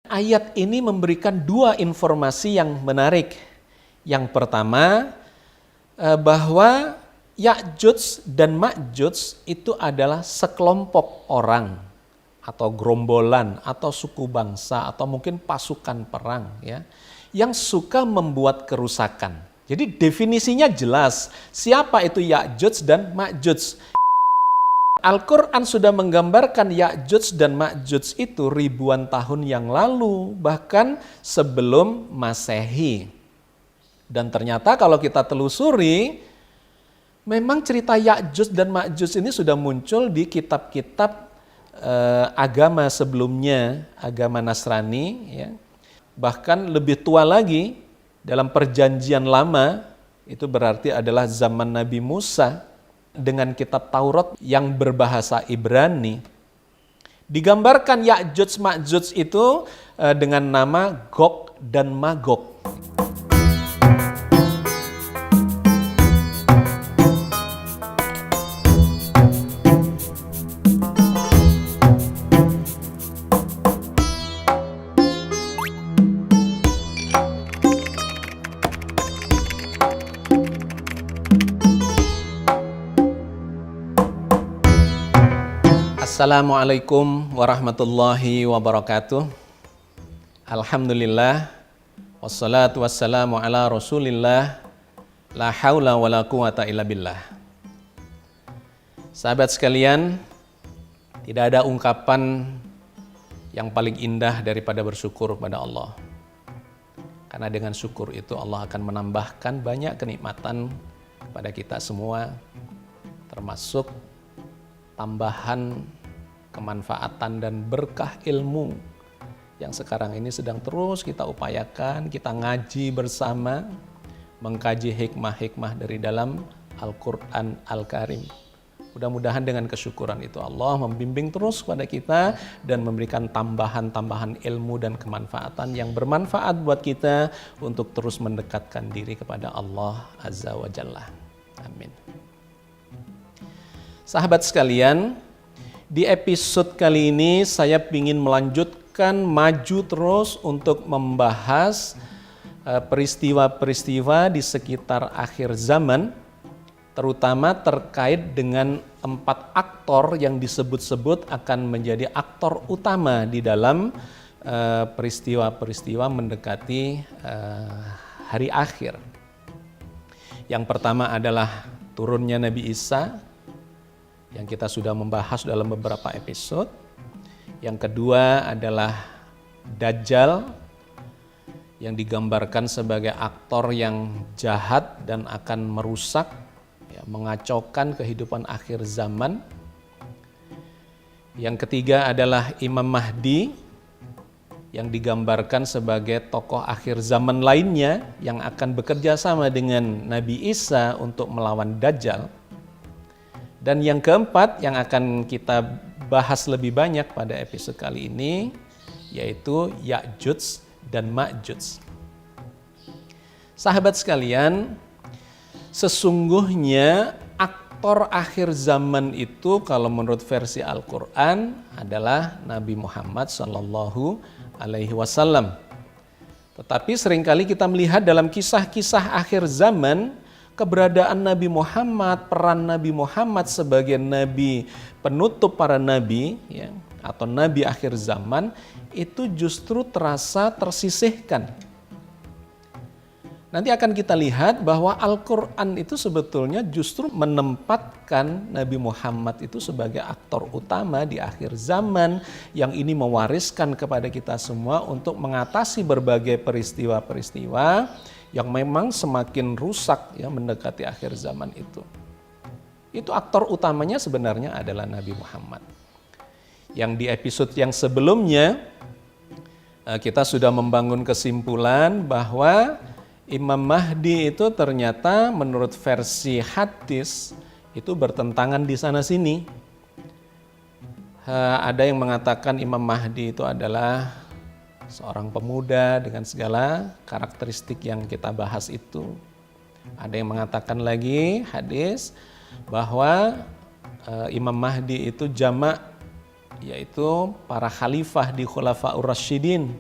Ayat ini memberikan dua informasi yang menarik. Yang pertama, bahwa Ya'juj dan Ma'juj itu adalah sekelompok orang atau gerombolan atau suku bangsa atau mungkin pasukan perang ya, yang suka membuat kerusakan. Jadi definisinya jelas, siapa itu Ya'juj dan Ma'juj. Al-Quran sudah menggambarkan Ya'juj dan Ma'juj itu ribuan tahun yang lalu, bahkan sebelum Masehi. Dan ternyata kalau kita telusuri, memang cerita Ya'juj dan Ma'juj ini sudah muncul di kitab-kitab agama sebelumnya, agama Nasrani. Ya. Bahkan lebih tua lagi, dalam perjanjian lama, itu berarti adalah zaman Nabi Musa, dengan kitab Taurat yang berbahasa Ibrani, digambarkan Ya'juj Ma'juj itu dengan nama Gog dan Magog. Assalamualaikum warahmatullahi wabarakatuh. Alhamdulillah, wassalatu wassalamu ala rasulillah, la haula wa la quwata illa billah. Sahabat sekalian, tidak ada ungkapan yang paling indah daripada bersyukur kepada Allah. Karena dengan syukur itu Allah akan menambahkan banyak kenikmatan kepada kita semua, termasuk tambahan kemanfaatan dan berkah ilmu yang sekarang ini sedang terus kita upayakan, kita ngaji bersama, mengkaji hikmah-hikmah dari dalam Al-Quran Al-Karim. Mudah-mudahan dengan kesyukuran itu Allah membimbing terus kepada kita dan memberikan tambahan-tambahan ilmu dan kemanfaatan yang bermanfaat buat kita untuk terus mendekatkan diri kepada Allah Azza wa Jalla. Amin. Sahabat sekalian, di episode kali ini saya ingin melanjutkan maju terus untuk membahas peristiwa-peristiwa di sekitar akhir zaman, terutama terkait dengan 4 aktor yang disebut-sebut akan menjadi aktor utama di dalam peristiwa-peristiwa mendekati hari akhir. Yang pertama adalah turunnya Nabi Isa, yang kita sudah membahas dalam beberapa episode. Yang kedua adalah Dajjal, yang digambarkan sebagai aktor yang jahat dan akan merusak, ya, mengacaukan kehidupan akhir zaman. Yang ketiga adalah Imam Mahdi, yang digambarkan sebagai tokoh akhir zaman lainnya yang akan bekerja sama dengan Nabi Isa untuk melawan Dajjal. Dan yang keempat yang akan kita bahas lebih banyak pada episode kali ini, yaitu Ya'juj dan Ma'juj. Sahabat sekalian, sesungguhnya aktor akhir zaman itu kalau menurut versi Al-Quran adalah Nabi Muhammad Sallallahu Alaihi Wasallam. Tetapi seringkali kita melihat dalam kisah-kisah akhir zaman, keberadaan Nabi Muhammad, peran Nabi Muhammad sebagai Nabi penutup para Nabi, ya, atau Nabi akhir zaman, itu justru terasa tersisihkan. Nanti akan kita lihat bahwa Al-Quran itu sebetulnya justru menempatkan Nabi Muhammad itu sebagai aktor utama di akhir zaman, yang ini mewariskan kepada kita semua untuk mengatasi berbagai peristiwa-peristiwa yang memang semakin rusak, ya, mendekati akhir zaman itu. Itu aktor utamanya sebenarnya adalah Nabi Muhammad. Yang di episode yang sebelumnya kita sudah membangun kesimpulan bahwa Imam Mahdi itu ternyata menurut versi hadis itu bertentangan di sana sini. Ada yang mengatakan Imam Mahdi itu adalah seorang pemuda dengan segala karakteristik yang kita bahas itu. Ada yang mengatakan lagi hadis bahwa Imam Mahdi itu jamak, yaitu para khalifah di Khulafaur Rasyidin,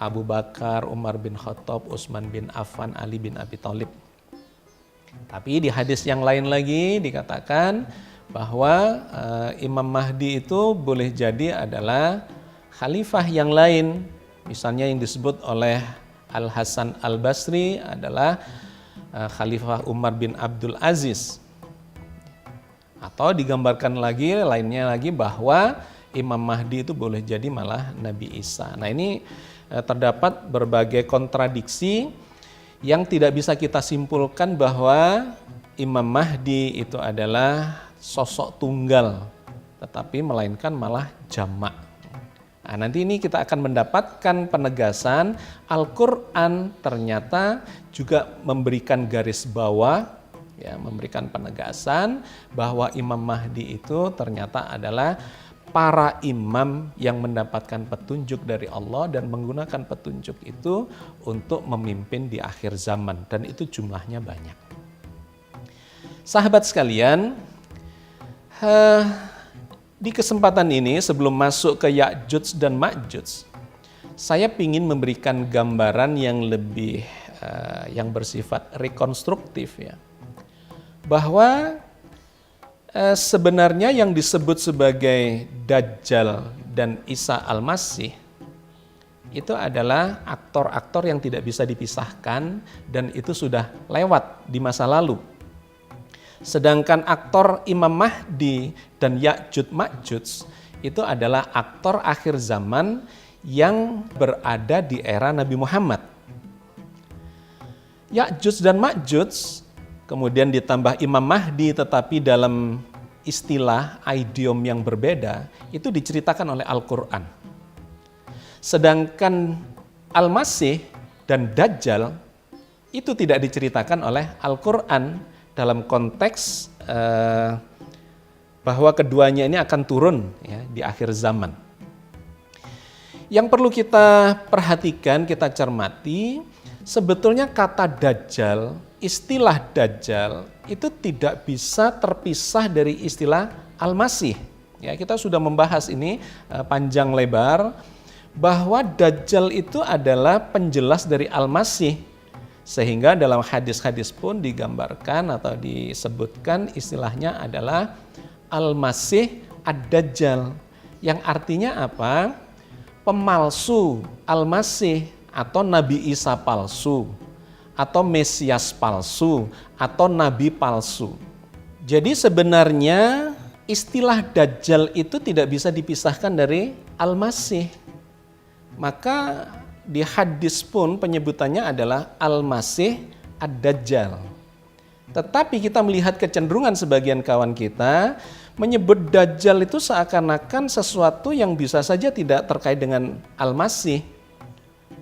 Abu Bakar, Umar bin Khattab, Utsman bin Affan, Ali bin Abi Thalib. Tapi di hadis yang lain lagi dikatakan bahwa Imam Mahdi itu boleh jadi adalah khalifah yang lain. Misalnya yang disebut oleh Al-Hasan Al-Basri adalah Khalifah Umar bin Abdul Aziz. Atau digambarkan lagi lainnya lagi bahwa Imam Mahdi itu boleh jadi malah Nabi Isa. Nah ini terdapat berbagai kontradiksi yang tidak bisa kita simpulkan bahwa Imam Mahdi itu adalah sosok tunggal, tetapi melainkan malah jamak. Nah, nanti ini kita akan mendapatkan penegasan Al-Quran ternyata juga memberikan garis bawah, ya, memberikan penegasan bahwa Imam Mahdi itu ternyata adalah para imam yang mendapatkan petunjuk dari Allah dan menggunakan petunjuk itu untuk memimpin di akhir zaman, dan itu jumlahnya banyak. Sahabat sekalian, di kesempatan ini sebelum masuk ke Ya'juj dan Ma'juj, saya ingin memberikan gambaran yang lebih yang bersifat rekonstruktif, ya, bahwa sebenarnya yang disebut sebagai Dajjal dan Isa Al-Masih itu adalah aktor-aktor yang tidak bisa dipisahkan dan itu sudah lewat di masa lalu. Sedangkan aktor Imam Mahdi dan Ya'juj Ma'juj itu adalah aktor akhir zaman yang berada di era Nabi Muhammad. Ya'juj dan Ma'juj kemudian ditambah Imam Mahdi tetapi dalam istilah idiom yang berbeda, itu diceritakan oleh Al-Quran. Sedangkan Al-Masih dan Dajjal itu tidak diceritakan oleh Al-Quran dalam konteks bahwa keduanya ini akan turun, ya, di akhir zaman. Yang perlu kita perhatikan, kita cermati, sebetulnya kata Dajjal, istilah Dajjal itu tidak bisa terpisah dari istilah Al-Masih. Ya, kita sudah membahas ini panjang lebar bahwa Dajjal itu adalah penjelas dari Al-Masih. Sehingga dalam hadis-hadis pun digambarkan atau disebutkan istilahnya adalah Al-Masih Ad-Dajjal. Yang artinya apa? Pemalsu Al-Masih atau Nabi Isa palsu, atau Mesias palsu, atau Nabi palsu. Jadi sebenarnya istilah Dajjal itu tidak bisa dipisahkan dari Al-Masih. Maka di hadis pun penyebutannya adalah Al-Masih Ad-Dajjal. Tetapi kita melihat kecenderungan sebagian kawan kita menyebut Dajjal itu seakan-akan sesuatu yang bisa saja tidak terkait dengan Al-Masih.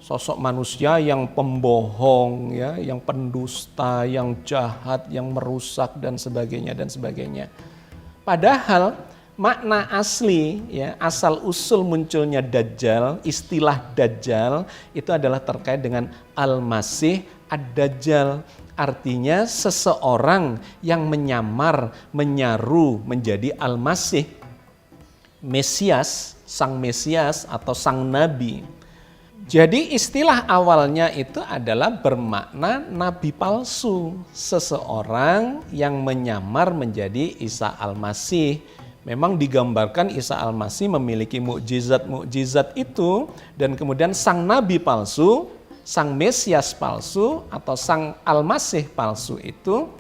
Sosok manusia yang pembohong, ya, yang pendusta, yang jahat, yang merusak dan sebagainya dan sebagainya. Padahal makna asli, ya, asal usul munculnya Dajjal, istilah Dajjal itu adalah terkait dengan Al-Masih Ad-Dajjal. Artinya seseorang yang menyamar, menyaru menjadi Al-Masih, Mesias, sang Mesias atau sang Nabi. Jadi istilah awalnya itu adalah bermakna nabi palsu, seseorang yang menyamar menjadi Isa Al-Masih. Memang digambarkan Isa Al-Masih memiliki mukjizat-mukjizat itu, dan kemudian sang nabi palsu, sang Mesias palsu atau sang Al-Masih palsu itu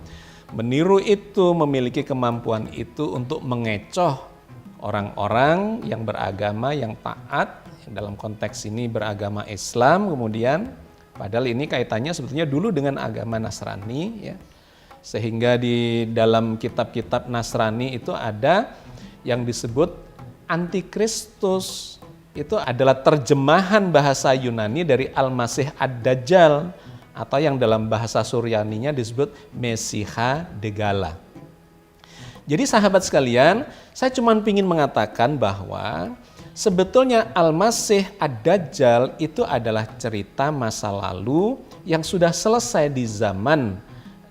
meniru itu, memiliki kemampuan itu untuk mengecoh orang-orang yang beragama, yang taat, dalam konteks ini beragama Islam, kemudian padahal ini kaitannya sebetulnya dulu dengan agama Nasrani, ya. Sehingga di dalam kitab-kitab Nasrani itu ada yang disebut Antikristus. Itu adalah terjemahan bahasa Yunani dari Al-Masih Ad-Dajjal, atau yang dalam bahasa Suryaninya disebut Mesiha Degala. Jadi sahabat sekalian, saya cuma ingin mengatakan bahwa sebetulnya Al-Masih Ad-Dajjal itu adalah cerita masa lalu yang sudah selesai di zaman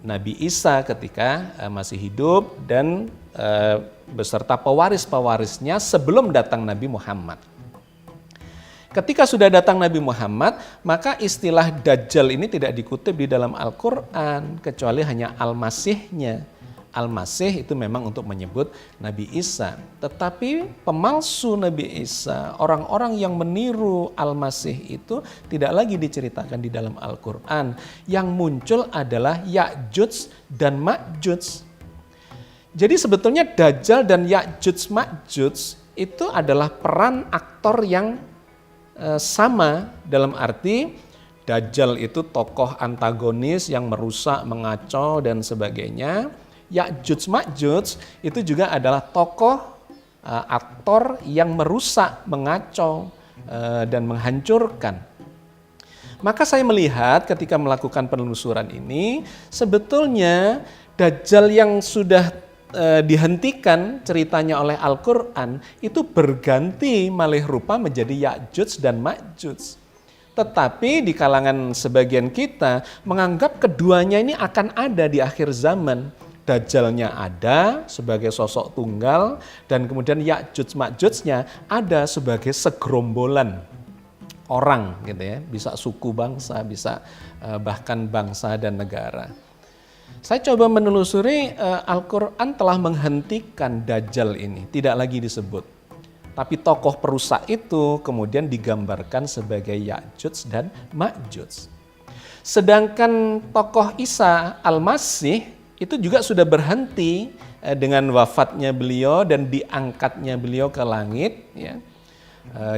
Nabi Isa ketika masih hidup dan beserta pewaris-pewarisnya sebelum datang Nabi Muhammad. Ketika sudah datang Nabi Muhammad, maka istilah Dajjal ini tidak dikutip di dalam Al-Quran, kecuali hanya Al-Masihnya. Al-Masih itu memang untuk menyebut Nabi Isa. Tetapi pemalsu Nabi Isa, orang-orang yang meniru Al-Masih itu tidak lagi diceritakan di dalam Al-Quran. Yang muncul adalah Ya'juj dan Ma'juj. Jadi sebetulnya Dajjal dan Ya'juj Ma'juj itu adalah peran aktor yang sama, dalam arti Dajjal itu tokoh antagonis yang merusak, mengacau dan sebagainya. Ya'juj Ma'juj itu juga adalah tokoh aktor yang merusak, mengacau dan menghancurkan. Maka saya melihat ketika melakukan penelusuran ini, sebetulnya Dajjal yang sudah dihentikan ceritanya oleh Al-Quran itu berganti malih rupa menjadi Ya'juj dan Ma'juj. Tetapi di kalangan sebagian kita menganggap keduanya ini akan ada di akhir zaman. Dajjalnya ada sebagai sosok tunggal dan kemudian Ya'juj Ma'jujnya ada sebagai segerombolan orang gitu ya, bisa suku bangsa, bisa bahkan bangsa dan negara. Saya coba menelusuri, Al-Quran telah menghentikan Dajjal ini, tidak lagi disebut. Tapi tokoh perusak itu kemudian digambarkan sebagai Ya'juj dan Ma'juj. Sedangkan tokoh Isa Al-Masih itu juga sudah berhenti dengan wafatnya beliau dan diangkatnya beliau ke langit, ya.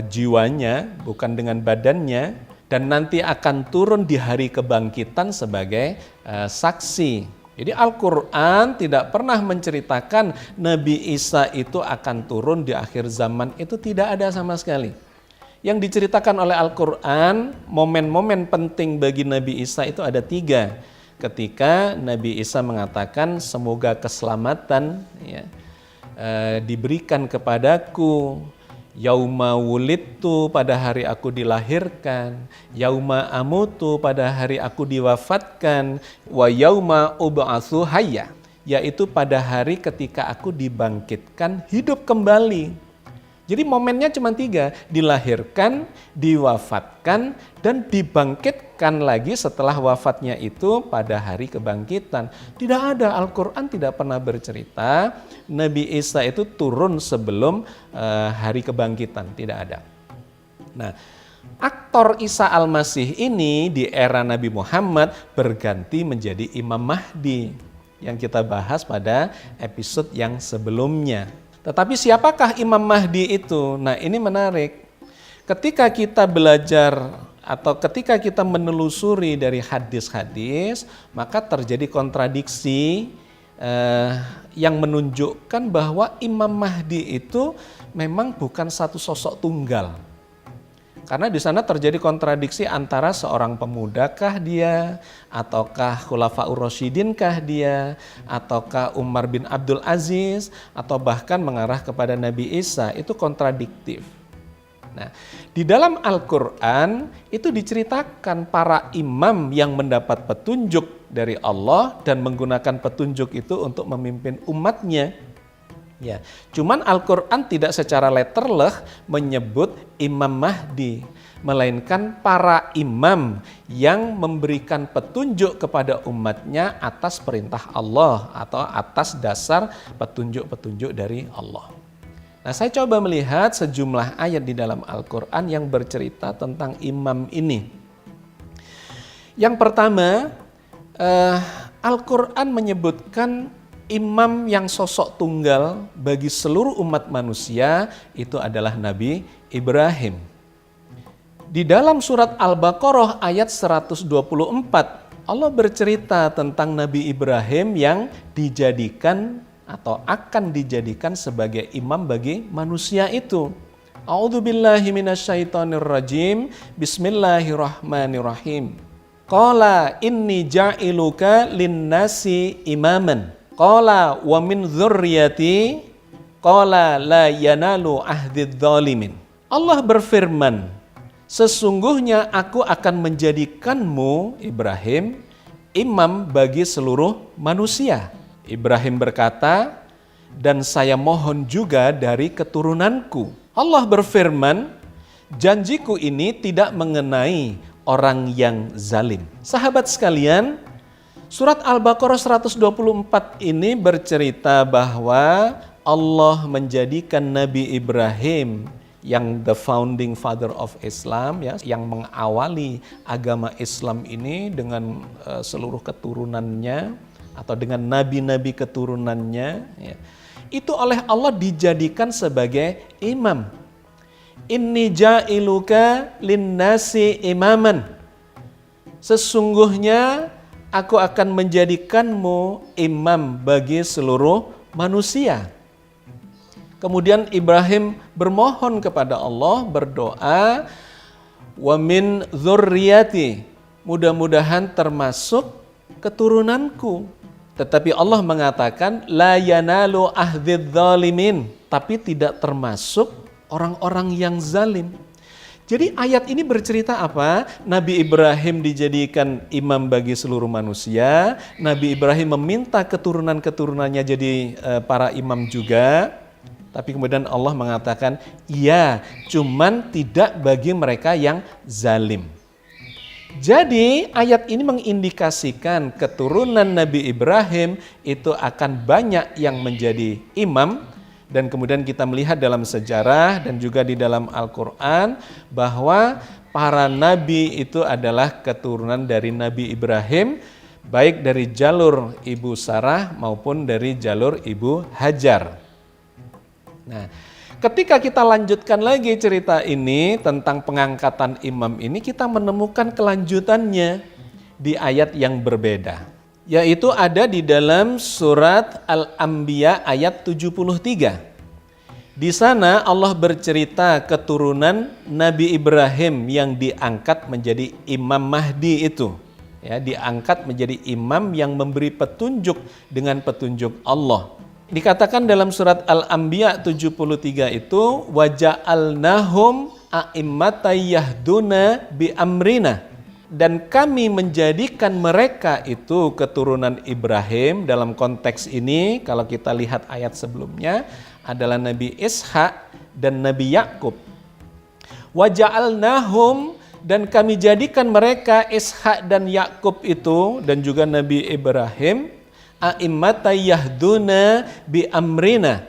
Jiwanya bukan dengan badannya, dan nanti akan turun di hari kebangkitan sebagai saksi. Jadi Al-Quran tidak pernah menceritakan Nabi Isa itu akan turun di akhir zaman, itu tidak ada sama sekali. Yang diceritakan oleh Al-Quran, momen-momen penting bagi Nabi Isa itu ada 3. Ketika Nabi Isa mengatakan semoga keselamatan ya, diberikan kepadaku. Yauma wulidtu, pada hari aku dilahirkan, yauma amutu, pada hari aku diwafatkan, wa yauma ub'atsu hayya, yaitu pada hari ketika aku dibangkitkan hidup kembali. Jadi momennya cuma 3, dilahirkan, diwafatkan, dan dibangkitkan lagi setelah wafatnya itu pada hari kebangkitan. Tidak ada, Al-Quran tidak pernah bercerita Nabi Isa itu turun sebelum hari kebangkitan, tidak ada. Nah, aktor Isa Al-Masih ini di era Nabi Muhammad berganti menjadi Imam Mahdi yang kita bahas pada episode yang sebelumnya. Tetapi siapakah Imam Mahdi itu? Nah, ini menarik. Ketika kita belajar atau ketika kita menelusuri dari hadis-hadis, maka terjadi kontradiksi yang menunjukkan bahwa Imam Mahdi itu memang bukan satu sosok tunggal. Karena di sana terjadi kontradiksi antara seorang pemudakah dia, ataukah Khulafaur Rasyidinkah dia, ataukah Umar bin Abdul Aziz, atau bahkan mengarah kepada Nabi Isa, itu kontradiktif. Nah, di dalam Al-Quran itu diceritakan para imam yang mendapat petunjuk dari Allah dan menggunakan petunjuk itu untuk memimpin umatnya. Ya, cuman Al-Quran tidak secara letterleh menyebut Imam Mahdi, melainkan para imam yang memberikan petunjuk kepada umatnya atas perintah Allah atau atas dasar petunjuk-petunjuk dari Allah. Nah, saya coba melihat sejumlah ayat di dalam Al-Quran yang bercerita tentang imam ini. Yang pertama, Al-Quran menyebutkan imam yang sosok tunggal bagi seluruh umat manusia itu adalah Nabi Ibrahim. Di dalam surat Al-Baqarah ayat 124, Allah bercerita tentang Nabi Ibrahim yang dijadikan atau akan dijadikan sebagai imam bagi manusia itu. A'udzubillahi minasyaitonirrajim. Bismillahirrahmanirrahim. Qala inni ja'iluka linnasi imaman. Qala wa min dzurriyyati qala la yanalu ahdidz zalimin. Allah berfirman, sesungguhnya aku akan menjadikanmu Ibrahim imam bagi seluruh manusia. Ibrahim berkata, dan saya mohon juga dari keturunanku. Allah berfirman, Janjiku ini tidak mengenai orang yang zalim. Sahabat sekalian, surat Al-Baqarah 124 ini bercerita bahwa Allah menjadikan Nabi Ibrahim yang the founding father of Islam, ya, yang mengawali agama Islam ini dengan seluruh keturunannya atau dengan nabi-nabi keturunannya, ya, itu oleh Allah dijadikan sebagai imam. Inni ja'iluka linnasi imaman. Sesungguhnya aku akan menjadikanmu imam bagi seluruh manusia. Kemudian Ibrahim bermohon kepada Allah, berdoa, wa min dzurriyyati, mudah-mudahan termasuk keturunanku. Tetapi Allah mengatakan la yanalu ahdidz zalimin, tapi tidak termasuk orang-orang yang zalim. Jadi ayat ini bercerita apa? Nabi Ibrahim dijadikan imam bagi seluruh manusia. Nabi Ibrahim meminta keturunan-keturunannya jadi para imam juga. Tapi kemudian Allah mengatakan, iya, cuman tidak bagi mereka yang zalim. Jadi ayat ini mengindikasikan keturunan Nabi Ibrahim itu akan banyak yang menjadi imam. Dan kemudian kita melihat dalam sejarah dan juga di dalam Al-Quran bahwa para nabi itu adalah keturunan dari Nabi Ibrahim, baik dari jalur Ibu Sarah maupun dari jalur Ibu Hajar. Nah, ketika kita lanjutkan lagi cerita ini tentang pengangkatan imam ini, kita menemukan kelanjutannya di ayat yang berbeda. Yaitu ada di dalam surat Al-Anbiya ayat 73. Di sana Allah bercerita keturunan Nabi Ibrahim yang diangkat menjadi Imam Mahdi itu. Ya, diangkat menjadi imam yang memberi petunjuk dengan petunjuk Allah. Dikatakan dalam surat Al-Anbiya 73 itu, waja'alnahum a'immatan yahduna bi amrina. Dan kami menjadikan mereka itu keturunan Ibrahim. Dalam konteks ini kalau kita lihat ayat sebelumnya adalah Nabi Ishak dan Nabi Yakub. Waja'alnahum, dan kami jadikan mereka Ishak dan Yakub itu dan juga Nabi Ibrahim a'immatan yahduna bi amrina,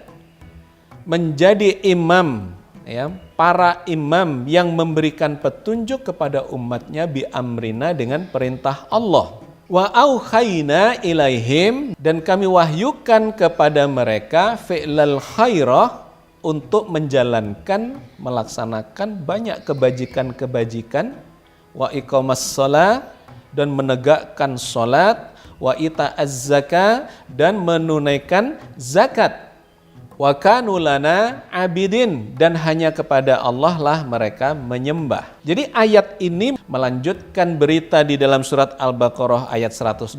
menjadi imam, ya, para imam yang memberikan petunjuk kepada umatnya bi amrina dengan perintah Allah. Wa auhayna ilaihim, dan kami wahyukan kepada mereka fi'lal khairah, untuk menjalankan, melaksanakan banyak kebajikan-kebajikan, wa iqamas shalah, dan menegakkan salat, wa ita'az zakah, dan menunaikan zakat. Wa kanu lana abidin, dan hanya kepada Allah lah mereka menyembah. Jadi ayat ini melanjutkan berita di dalam surat Al-Baqarah ayat 124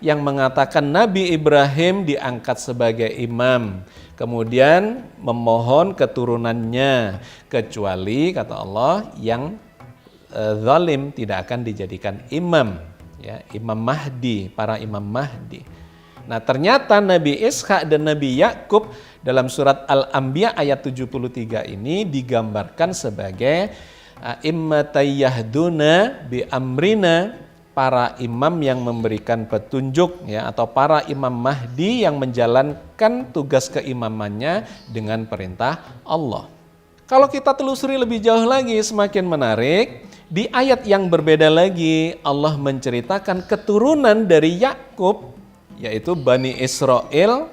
yang mengatakan Nabi Ibrahim diangkat sebagai imam. Kemudian memohon keturunannya, kecuali kata Allah yang zalim tidak akan dijadikan imam, ya, Imam Mahdi, para Imam Mahdi. Nah, ternyata Nabi Ishak dan Nabi Yakub dalam surat Al-Anbiya ayat 73 ini digambarkan sebagai immatan yahduna bi amrina, para imam yang memberikan petunjuk, ya, atau para Imam Mahdi yang menjalankan tugas keimamannya dengan perintah Allah. Kalau kita telusuri lebih jauh lagi semakin menarik. Di ayat yang berbeda lagi Allah menceritakan keturunan dari Yakub, yaitu Bani Israel.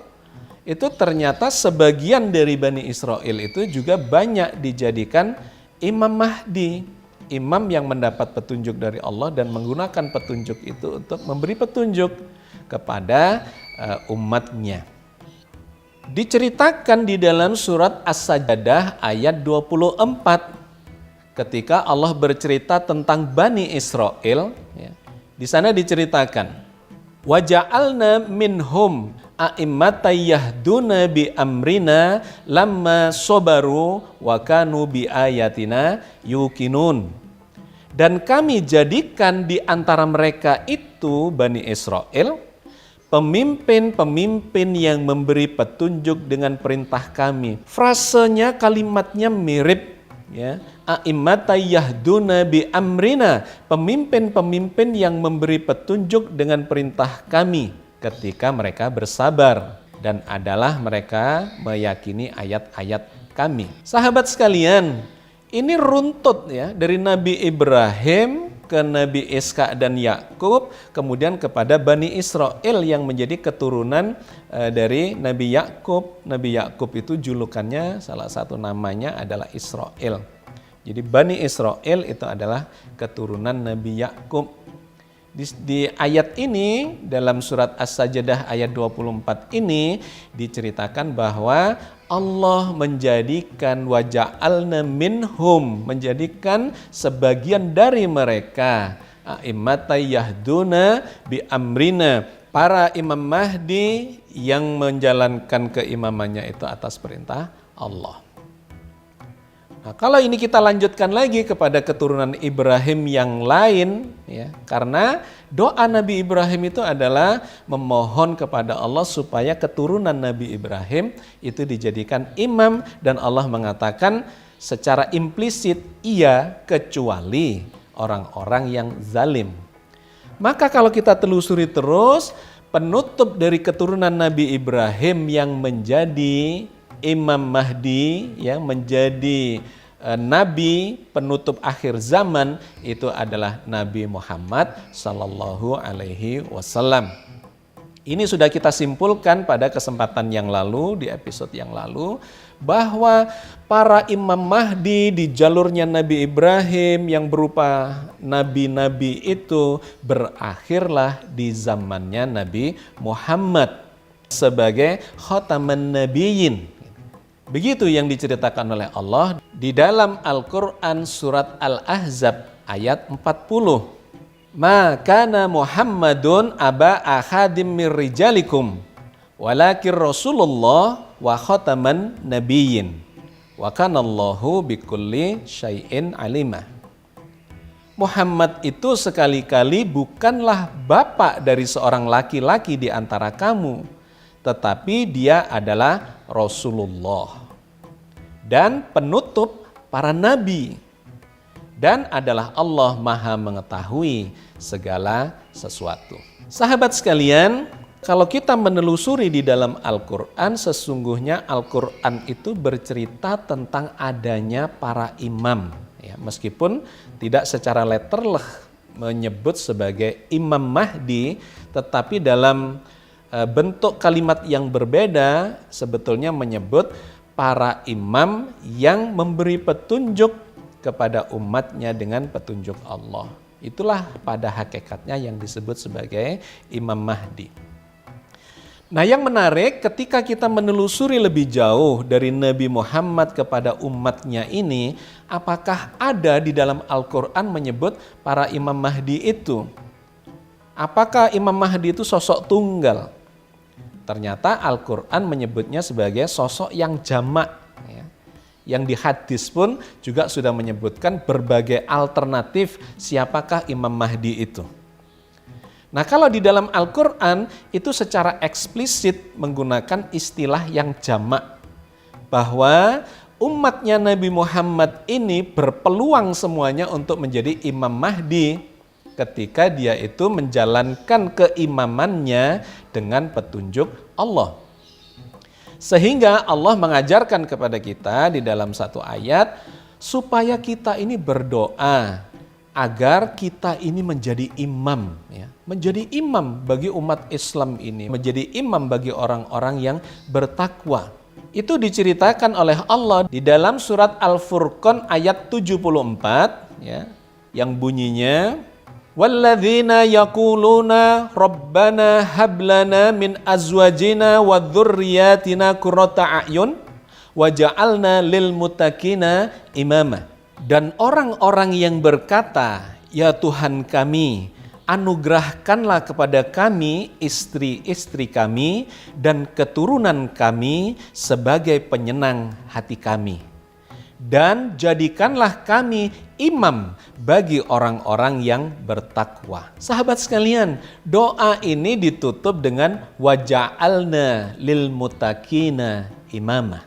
Itu ternyata sebagian dari Bani Israel itu juga banyak dijadikan Imam Mahdi, imam yang mendapat petunjuk dari Allah dan menggunakan petunjuk itu untuk memberi petunjuk kepada umatnya. Diceritakan di dalam surat As-Sajdah ayat 24 ketika Allah bercerita tentang Bani Israel, ya, di sana diceritakan waja'alna minhum a'immatan yahduna bi amrina lamma sabaru wa kanu bi ayatina yuqinun. Dan kami jadikan di antara mereka itu Bani Israel pemimpin-pemimpin yang memberi petunjuk dengan perintah kami. Frasenya, kalimatnya mirip ya, a'immata yahduna bi amrina, pemimpin-pemimpin yang memberi petunjuk dengan perintah kami ketika mereka bersabar, dan adalah mereka meyakini ayat-ayat kami. Sahabat sekalian, ini runtut ya, dari Nabi Ibrahim ke Nabi Ishak dan Yakub, kemudian kepada Bani Israel yang menjadi keturunan dari Nabi Yakub. Nabi Yakub itu julukannya, salah satu namanya adalah Israel. Jadi Bani Israel itu adalah keturunan Nabi Yakub. Di ayat ini, dalam surat As-Sajdah ayat 24 ini diceritakan bahwa Allah menjadikan waja'alna minhum, menjadikan sebagian dari mereka a'immata yahduna bi amrina, para Imam Mahdi yang menjalankan keimamannya itu atas perintah Allah. Nah, kalau ini kita lanjutkan lagi kepada keturunan Ibrahim yang lain, ya, karena doa Nabi Ibrahim itu adalah memohon kepada Allah supaya keturunan Nabi Ibrahim itu dijadikan imam, dan Allah mengatakan secara implisit iya kecuali orang-orang yang zalim. Maka kalau kita telusuri terus, penutup dari keturunan Nabi Ibrahim yang menjadi Imam Mahdi, yang menjadi Nabi penutup akhir zaman, itu adalah Nabi Muhammad Sallallahu Alaihi Wasallam. Ini sudah kita simpulkan pada kesempatan yang lalu, di episode yang lalu, bahwa para Imam Mahdi di jalurnya Nabi Ibrahim yang berupa nabi-nabi itu berakhirlah di zamannya Nabi Muhammad sebagai khataman nabiyyin. Begitu yang diceritakan oleh Allah di dalam Al-Quran surat Al-Ahzab ayat 40. Ma kana Muhammadun aba ahadim mir rijalikum walakin Rasulullah wa khataman nabiyyin wa kanallahu bikulli syai'in alimah. Muhammad itu sekali-kali bukanlah bapak dari seorang laki-laki di antara kamu, tetapi dia adalah Rasulullah dan penutup para nabi, dan adalah Allah Maha mengetahui segala sesuatu. Sahabat sekalian, kalau kita menelusuri di dalam Al-Quran, sesungguhnya Al-Quran itu bercerita tentang adanya para imam, ya, meskipun tidak secara letterleh menyebut sebagai Imam Mahdi, tetapi dalam bentuk kalimat yang berbeda sebetulnya menyebut para imam yang memberi petunjuk kepada umatnya dengan petunjuk Allah. Itulah pada hakikatnya yang disebut sebagai Imam Mahdi. Nah, yang menarik ketika kita menelusuri lebih jauh dari Nabi Muhammad kepada umatnya ini, apakah ada di dalam Al-Quran menyebut para Imam Mahdi itu? Apakah Imam Mahdi itu sosok tunggal? Ternyata Al-Quran menyebutnya sebagai sosok yang jamak. Ya. Yang di hadis pun juga sudah menyebutkan berbagai alternatif siapakah Imam Mahdi itu. Nah, kalau di dalam Al-Quran itu secara eksplisit menggunakan istilah yang jamak, bahwa umatnya Nabi Muhammad ini berpeluang semuanya untuk menjadi Imam Mahdi ketika dia itu menjalankan keimamannya dengan petunjuk Allah. Sehingga Allah mengajarkan kepada kita di dalam satu ayat supaya kita ini berdoa agar kita ini menjadi imam, ya, menjadi imam bagi umat Islam ini, menjadi imam bagi orang-orang yang bertakwa. Itu diceritakan oleh Allah di dalam surat Al-Furqan ayat 74, ya, yang bunyinya walladzina yaquluna rabbana hablana min azwajina wa dzurriyyatina qurrata a'yun waja'alna lil muttaqina imama. Dan orang-orang yang berkata, ya Tuhan kami, anugerahkanlah kepada kami istri-istri kami dan keturunan kami sebagai penyenang hati kami. Dan jadikanlah kami imam bagi orang-orang yang bertakwa. Sahabat sekalian, doa ini ditutup dengan waja'alna lil muttaqina imama.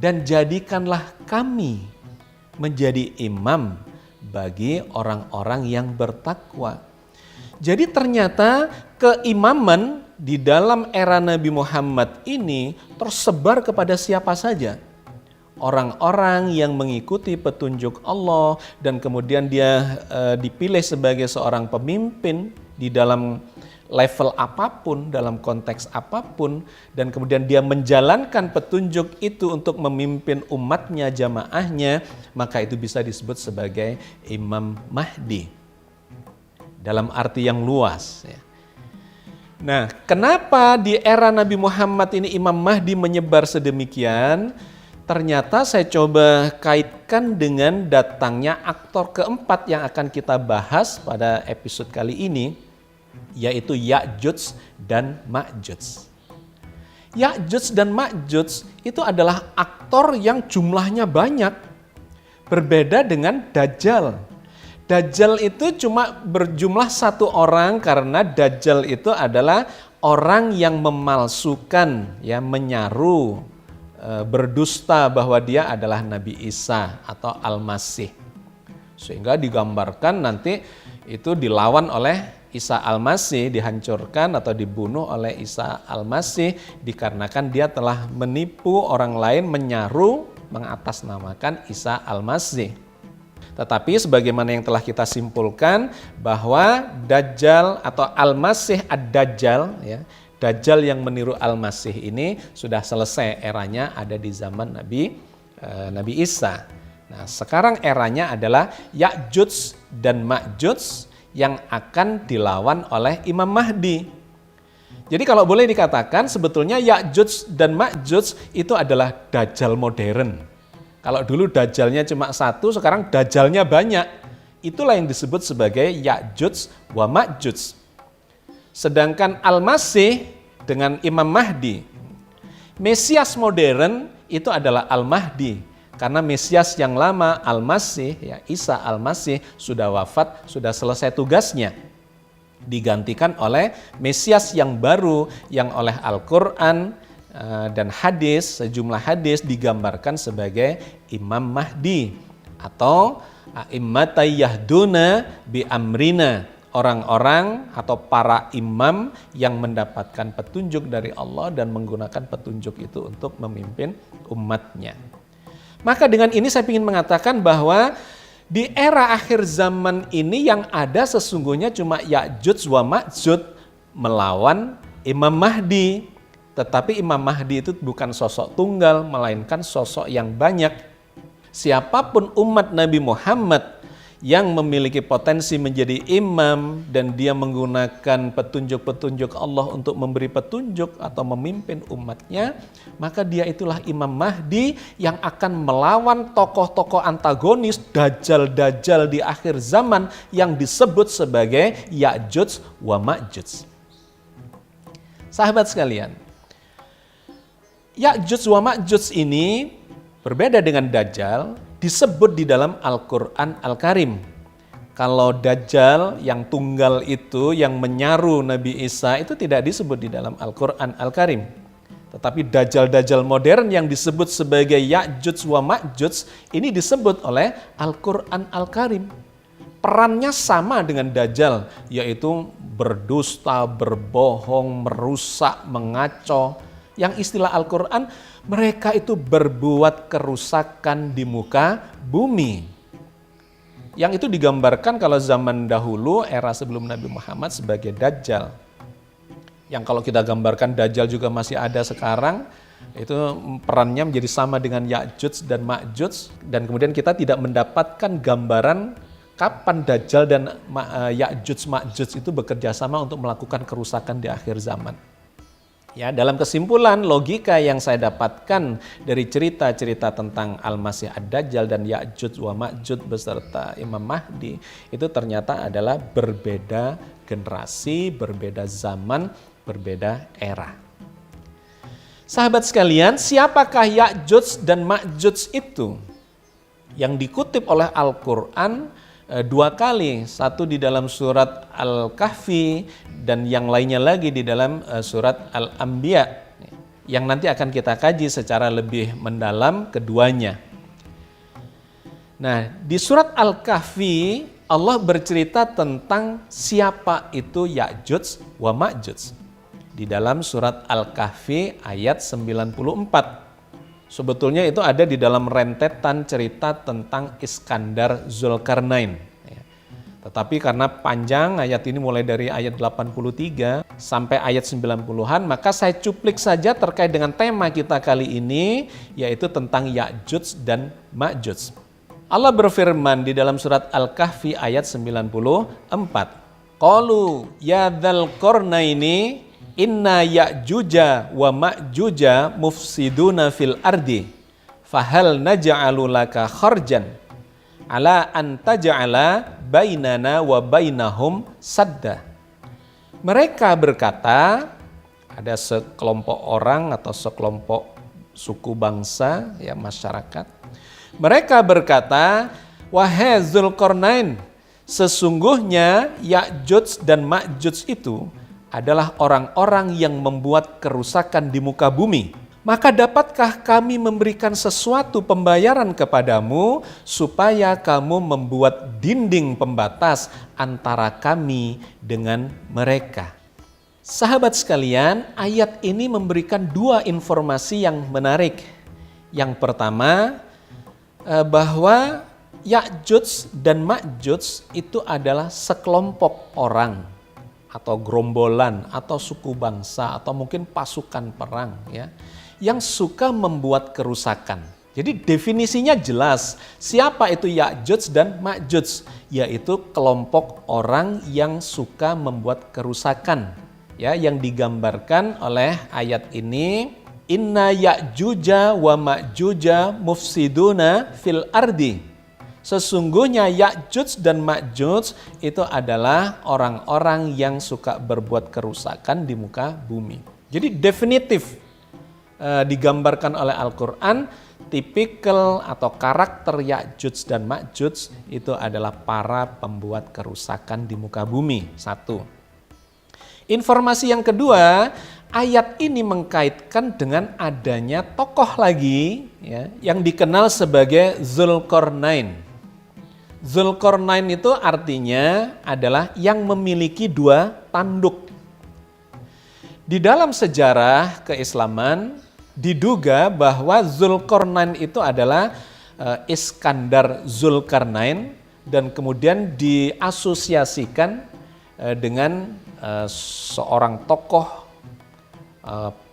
Dan jadikanlah kami menjadi imam bagi orang-orang yang bertakwa. Jadi ternyata keimaman di dalam era Nabi Muhammad ini tersebar kepada siapa saja. Orang-orang yang mengikuti petunjuk Allah dan kemudian dia dipilih sebagai seorang pemimpin di dalam level apapun, dalam konteks apapun, dan kemudian dia menjalankan petunjuk itu untuk memimpin umatnya, jamaahnya, maka itu bisa disebut sebagai Imam Mahdi dalam arti yang luas. Nah, kenapa di era Nabi Muhammad ini Imam Mahdi menyebar sedemikian? Ternyata saya coba kaitkan dengan datangnya aktor keempat yang akan kita bahas pada episode kali ini, yaitu Ya'juj dan Ma'juj. Ya'juj dan Ma'juj itu adalah aktor yang jumlahnya banyak, berbeda dengan Dajjal. Dajjal itu cuma berjumlah satu orang karena Dajjal itu adalah orang yang memalsukan, ya, menyaru, berdusta bahwa dia adalah Nabi Isa atau Al-Masih. Sehingga digambarkan nanti itu dilawan oleh Isa Al-Masih, dihancurkan atau dibunuh oleh Isa Al-Masih dikarenakan dia telah menipu orang lain, menyaru, mengatasnamakan Isa Al-Masih. Tetapi sebagaimana yang telah kita simpulkan bahwa Dajjal atau Al-Masih Ad-Dajjal, ya, Dajjal yang meniru Al-Masih ini sudah selesai eranya, ada di zaman Nabi Isa. Nah, sekarang eranya adalah Ya'juj dan Ma'juj yang akan dilawan oleh Imam Mahdi. Jadi kalau boleh dikatakan sebetulnya Ya'juj dan Ma'juj itu adalah Dajjal modern. Kalau dulu Dajjalnya cuma satu, sekarang Dajjalnya banyak. Itulah yang disebut sebagai Ya'juj wa Ma'juj. Sedangkan Al-Masih dengan Imam Mahdi, Mesias modern itu adalah Al-Mahdi. Karena Mesias yang lama, Al-Masih, ya, Isa Al-Masih sudah wafat, sudah selesai tugasnya. Digantikan oleh Mesias yang baru yang oleh Al-Quran dan hadis, sejumlah hadis digambarkan sebagai Imam Mahdi atau A'immatai yahduna bi amrina, orang-orang atau para imam yang mendapatkan petunjuk dari Allah dan menggunakan petunjuk itu untuk memimpin umatnya. Maka dengan ini saya ingin mengatakan bahwa di era akhir zaman ini yang ada sesungguhnya cuma Ya'juj wa Ma'juj melawan Imam Mahdi. Tetapi Imam Mahdi itu bukan sosok tunggal, melainkan sosok yang banyak. Siapapun umat Nabi Muhammad yang memiliki potensi menjadi imam dan dia menggunakan petunjuk-petunjuk Allah untuk memberi petunjuk atau memimpin umatnya, maka dia itulah Imam Mahdi yang akan melawan tokoh-tokoh antagonis Dajjal-Dajjal di akhir zaman yang disebut sebagai Ya'juj wa Ma'juj. Sahabat sekalian, Ya'juj wa Ma'juj ini berbeda dengan Dajjal, disebut di dalam Al-Quran Al-Karim. Kalau Dajjal yang tunggal itu, yang menyaru Nabi Isa, itu tidak disebut di dalam Al-Quran Al-Karim. Tetapi Dajjal-Dajjal modern yang disebut sebagai Ya'juj wa Ma'juj, ini disebut oleh Al-Quran Al-Karim. Perannya sama dengan Dajjal, yaitu berdusta, berbohong, merusak, mengaco. Yang istilah Al-Quran, mereka itu berbuat kerusakan di muka bumi. Yang itu digambarkan kalau zaman dahulu, era sebelum Nabi Muhammad sebagai Dajjal. Yang kalau kita gambarkan Dajjal juga masih ada sekarang, itu perannya menjadi sama dengan Ya'juj dan Ma'juj. Dan kemudian kita tidak mendapatkan gambaran kapan Dajjal dan Ya'juj Ma'juj itu bekerja sama untuk melakukan kerusakan di akhir zaman. Ya, dalam kesimpulan logika yang saya dapatkan dari cerita-cerita tentang Al-Masih Ad-Dajjal dan Ya'juj wa Ma'juj beserta Imam Mahdi itu ternyata adalah berbeda generasi, berbeda zaman, berbeda era. Sahabat sekalian, siapakah Ya'juj dan Ma'juj itu? Yang dikutip oleh Al-Quran dua kali, satu di dalam surat Al-Kahfi dan yang lainnya lagi di dalam surat Al-Anbiya, yang nanti akan kita kaji secara lebih mendalam keduanya. Nah, di surat Al-Kahfi Allah bercerita tentang siapa itu Ya'juj wa Ma'juj. Di dalam surat Al-Kahfi ayat 94. Sebetulnya itu ada di dalam rentetan cerita tentang Iskandar Zulkarnain. Tetapi karena panjang ayat ini mulai dari ayat 83 sampai ayat 90-an, maka saya cuplik saja terkait dengan tema kita kali ini, yaitu tentang Ya'juj dan Ma'juj. Allah berfirman di dalam surat Al-Kahfi ayat 94. Qalu ya dzal qarnaini inna ya'juja wa ma'juja mufsiduna fil ardi fahal naj'alu laka kharjan ala an taj'ala bainana wa bainahum sadda. Mereka berkata, ada sekelompok orang atau sekelompok suku bangsa ya masyarakat. Mereka berkata, wahai Zulkarnain, sesungguhnya Ya'juj dan Ma'juj itu adalah orang-orang yang membuat kerusakan di muka bumi. Maka dapatkah kami memberikan sesuatu pembayaran kepadamu supaya kamu membuat dinding pembatas antara kami dengan mereka? Sahabat sekalian, ayat ini memberikan dua informasi yang menarik. Yang pertama, bahwa Ya'juj dan Ma'juj itu adalah sekelompok orang atau gerombolan atau suku bangsa atau mungkin pasukan perang ya yang suka membuat kerusakan. Jadi definisinya jelas, siapa itu Ya'juj dan Ma'juj, yaitu kelompok orang yang suka membuat kerusakan. Ya, yang digambarkan oleh ayat ini, inna Ya'juja wa Ma'juja mufsiduna fil ardi. Sesungguhnya Ya'juj dan Ma'juj itu adalah orang-orang yang suka berbuat kerusakan di muka bumi. Jadi definitif digambarkan oleh Al-Quran, tipikal atau karakter Ya'juj dan Ma'juj itu adalah para pembuat kerusakan di muka bumi. Satu. Informasi yang kedua, ayat ini mengkaitkan dengan adanya tokoh lagi ya, yang dikenal sebagai Zulkarnain. Zulkarnain itu artinya adalah yang memiliki dua tanduk. Di dalam sejarah keislaman diduga bahwa Zulkarnain itu adalah Iskandar Zulkarnain dan kemudian diasosiasikan dengan seorang tokoh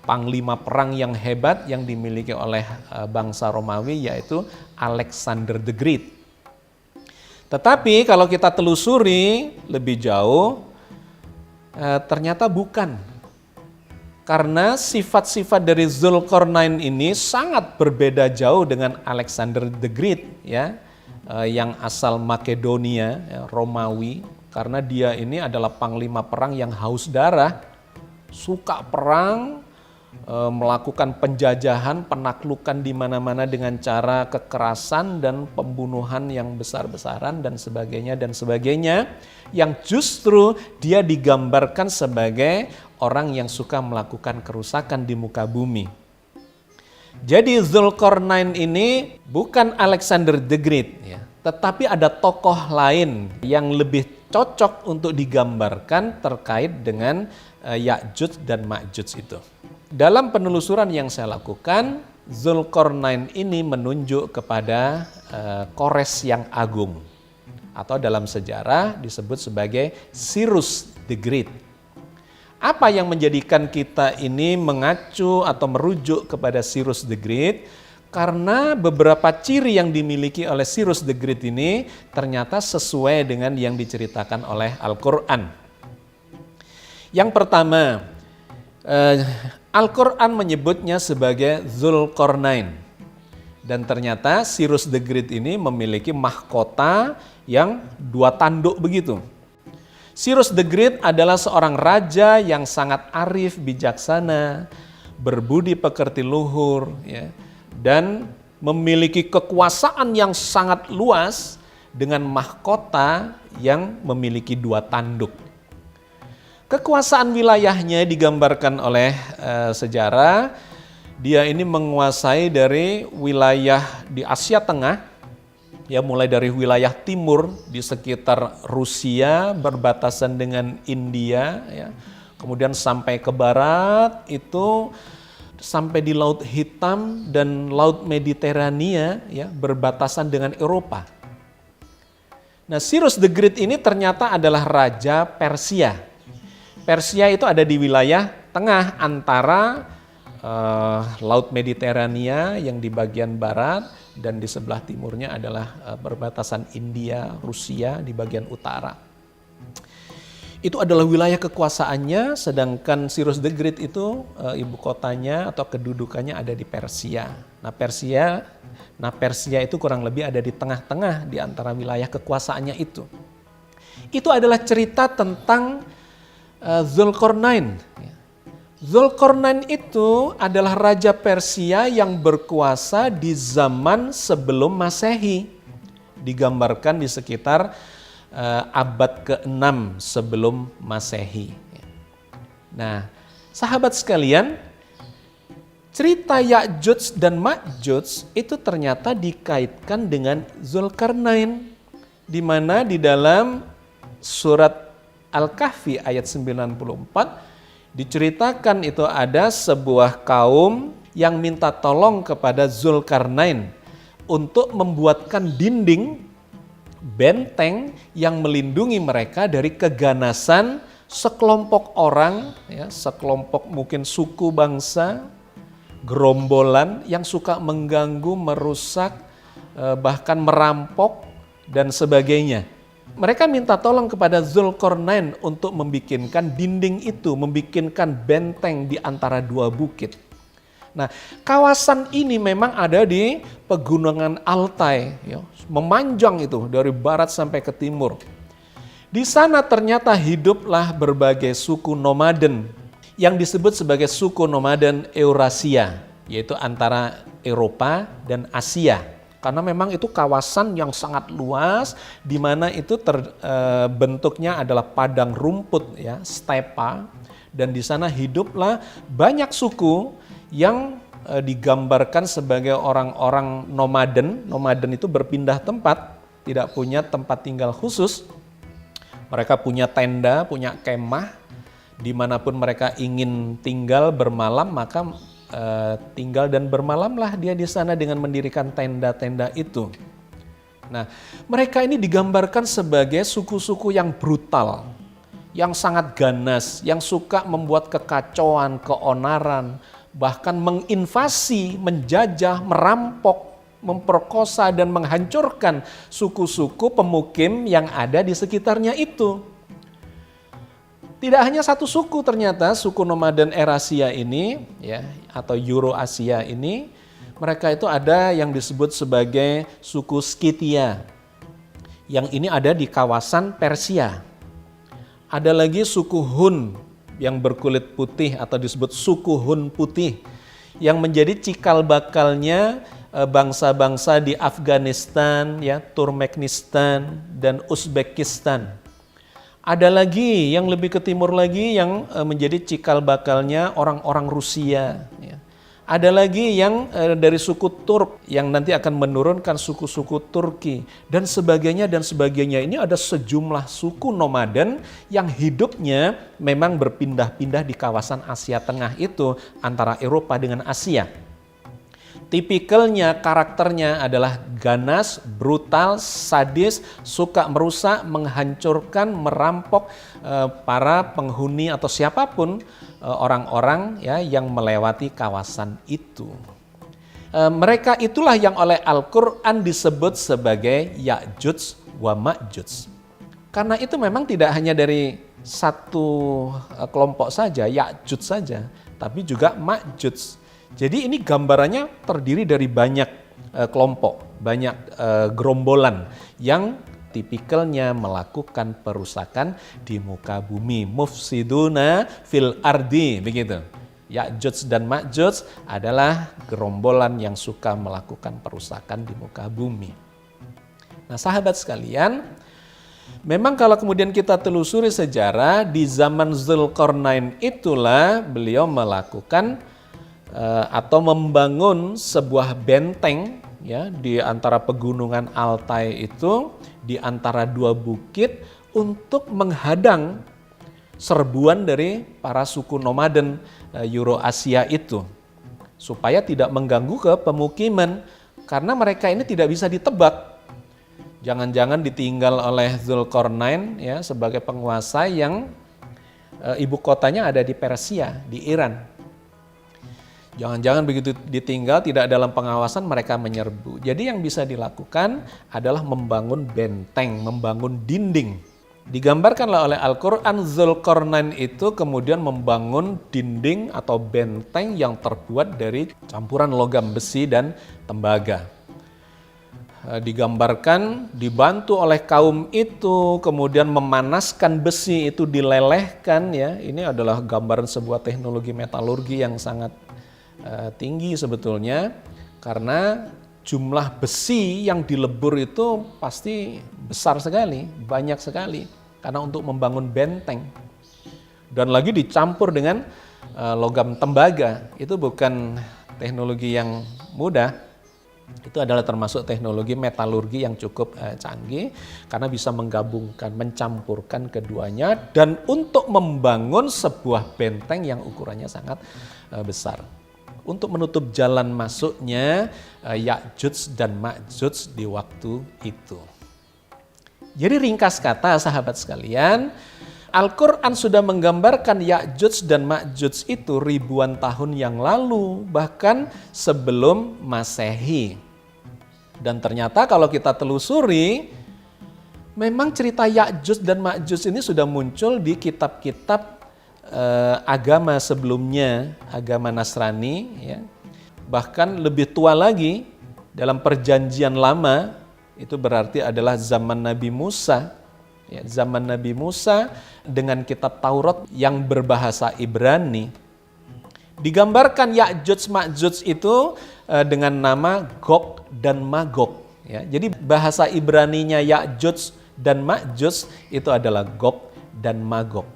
panglima perang yang hebat yang dimiliki oleh bangsa Romawi, yaitu Alexander the Great. Tetapi kalau kita telusuri lebih jauh, ternyata bukan. Karena sifat-sifat dari Zulkarnain ini sangat berbeda jauh dengan Alexander the Great ya, yang asal Makedonia, ya, Romawi. Karena dia ini adalah panglima perang yang haus darah, suka perang, melakukan penjajahan, penaklukan di mana-mana dengan cara kekerasan dan pembunuhan yang besar-besaran dan sebagainya, yang justru dia digambarkan sebagai orang yang suka melakukan kerusakan di muka bumi. Jadi Zulkarnain ini bukan Alexander the Great ya, tetapi ada tokoh lain yang lebih cocok untuk digambarkan terkait dengan Ya'juj dan Ma'juj itu. Dalam penelusuran yang saya lakukan, Zulkarnain ini menunjuk kepada Kores yang agung atau dalam sejarah disebut sebagai Cyrus the Great. Apa yang menjadikan kita ini mengacu atau merujuk kepada Cyrus the Great? Karena beberapa ciri yang dimiliki oleh Cyrus the Great ini ternyata sesuai dengan yang diceritakan oleh Al-Quran. Yang pertama, Al-Quran menyebutnya sebagai Zulkarnain. Dan ternyata Cyrus the Great ini memiliki mahkota yang dua tanduk begitu. Cyrus the Great adalah seorang raja yang sangat arif, bijaksana, berbudi pekerti luhur, ya, dan memiliki kekuasaan yang sangat luas dengan mahkota yang memiliki dua tanduk. Kekuasaan wilayahnya digambarkan oleh sejarah, dia ini menguasai dari wilayah di Asia Tengah, ya mulai dari wilayah timur di sekitar Rusia berbatasan dengan India, ya, kemudian sampai ke barat itu sampai di Laut Hitam dan Laut Mediterania, ya, berbatasan dengan Eropa. Nah, Cyrus the Great ini ternyata adalah raja Persia. Persia itu ada di wilayah tengah antara Laut Mediterania yang di bagian barat dan di sebelah timurnya adalah perbatasan India, Rusia di bagian utara. Itu adalah wilayah kekuasaannya, sedangkan Cyrus the Great itu ibu kotanya atau kedudukannya ada di Persia. Nah Persia itu kurang lebih ada di tengah-tengah di antara wilayah kekuasaannya itu. Itu adalah cerita tentang Zulkarnain. Zulkarnain itu adalah raja Persia yang berkuasa di zaman sebelum Masehi. Digambarkan di sekitar abad ke-6 sebelum Masehi. Nah, sahabat sekalian, cerita Ya'juj dan Ma'juj itu ternyata dikaitkan dengan Zulkarnain, di mana di dalam surat Al-Kahfi ayat 94 diceritakan itu ada sebuah kaum yang minta tolong kepada Zulkarnain untuk membuatkan dinding benteng yang melindungi mereka dari keganasan sekelompok orang, ya, sekelompok mungkin suku bangsa, gerombolan yang suka mengganggu, merusak, bahkan merampok dan sebagainya. Mereka minta tolong kepada Zulkarnain untuk membikinkan dinding itu, membikinkan benteng di antara dua bukit. Nah, kawasan ini memang ada di pegunungan Altai, ya, memanjang itu dari barat sampai ke timur. Di sana ternyata hiduplah berbagai suku nomaden yang disebut sebagai suku nomaden Eurasia, yaitu antara Eropa dan Asia. Karena memang itu kawasan yang sangat luas, di mana itu bentuknya adalah padang rumput, ya, stepa, dan di sana hiduplah banyak suku yang digambarkan sebagai orang-orang nomaden. Nomaden itu berpindah tempat, tidak punya tempat tinggal khusus. Mereka punya tenda, punya kemah, dimanapun mereka ingin tinggal bermalam, maka tinggal dan bermalamlah dia di sana dengan mendirikan tenda-tenda itu. Nah, mereka ini digambarkan sebagai suku-suku yang brutal, yang sangat ganas, yang suka membuat kekacauan, keonaran, bahkan menginvasi, menjajah, merampok, memperkosa dan menghancurkan suku-suku pemukim yang ada di sekitarnya itu. Tidak hanya satu suku ternyata, suku nomaden Eurasia ini, ya, atau Euroasia ini, mereka itu ada yang disebut sebagai suku Skythia. Yang ini ada di kawasan Persia. Ada lagi suku Hun yang berkulit putih atau disebut suku Hun putih, yang menjadi cikal bakalnya bangsa-bangsa di Afghanistan, ya, Turkmenistan dan Uzbekistan. Ada lagi yang lebih ke timur lagi yang menjadi cikal bakalnya orang-orang Rusia. Ya. Ada lagi yang dari suku Turk yang nanti akan menurunkan suku-suku Turki dan sebagainya dan sebagainya. Ini ada sejumlah suku nomaden yang hidupnya memang berpindah-pindah di kawasan Asia Tengah itu antara Eropa dengan Asia. Tipikalnya, karakternya adalah ganas, brutal, sadis, suka merusak, menghancurkan, merampok para penghuni atau siapapun orang-orang, ya, yang melewati kawasan itu. Mereka itulah yang oleh Al-Quran disebut sebagai Ya'juj wa Ma'juj. Karena itu memang tidak hanya dari satu kelompok saja, Ya'juj saja, tapi juga Ma'juj. Jadi ini gambarannya terdiri dari banyak kelompok, banyak gerombolan yang tipikalnya melakukan perusakan di muka bumi. Mufsiduna fil ardi, begitu. Ya'juj dan Ma'juj adalah gerombolan yang suka melakukan perusakan di muka bumi. Nah, sahabat sekalian, memang kalau kemudian kita telusuri sejarah, di zaman Zulkarnain itulah beliau melakukan atau membangun sebuah benteng, ya di antara pegunungan Altai itu, di antara dua bukit untuk menghadang serbuan dari para suku nomaden Eurasia itu, supaya tidak mengganggu ke pemukiman, karena mereka ini tidak bisa ditebak. Jangan-jangan ditinggal oleh Zulkarnain ya sebagai penguasa yang ibu kotanya ada di Persia, di Iran. Jangan-jangan begitu ditinggal tidak dalam pengawasan mereka menyerbu. Jadi yang bisa dilakukan adalah membangun benteng, membangun dinding. Digambarkanlah oleh Al-Quran, Zulkarnain itu kemudian membangun dinding atau benteng yang terbuat dari campuran logam besi dan tembaga. Digambarkan dibantu oleh kaum itu, kemudian memanaskan besi itu dilelehkan ya. Ini adalah gambaran sebuah teknologi metalurgi yang sangat tinggi sebetulnya, karena jumlah besi yang dilebur itu pasti besar sekali, banyak sekali, karena untuk membangun benteng. Dan lagi dicampur dengan logam tembaga, itu bukan teknologi yang mudah. Itu adalah termasuk teknologi metalurgi yang cukup canggih, karena bisa menggabungkan, mencampurkan keduanya, dan untuk membangun sebuah benteng yang ukurannya sangat besar. Untuk menutup jalan masuknya Ya'juj dan Ma'juj di waktu itu. Jadi ringkas kata sahabat sekalian, Al-Quran sudah menggambarkan Ya'juj dan Ma'juj itu ribuan tahun yang lalu, bahkan sebelum Masehi. Dan ternyata kalau kita telusuri, memang cerita Ya'juj dan Ma'juj ini sudah muncul di kitab-kitab agama sebelumnya, agama Nasrani. Ya. Bahkan lebih tua lagi, dalam perjanjian lama, itu berarti adalah zaman Nabi Musa. Ya, zaman Nabi Musa dengan kitab Taurat yang berbahasa Ibrani. Digambarkan Ya'juj Ma'juj itu dengan nama Gog dan Magog. Ya, jadi bahasa Ibraninya Ya'juj dan Ma'juj itu adalah Gog dan Magog.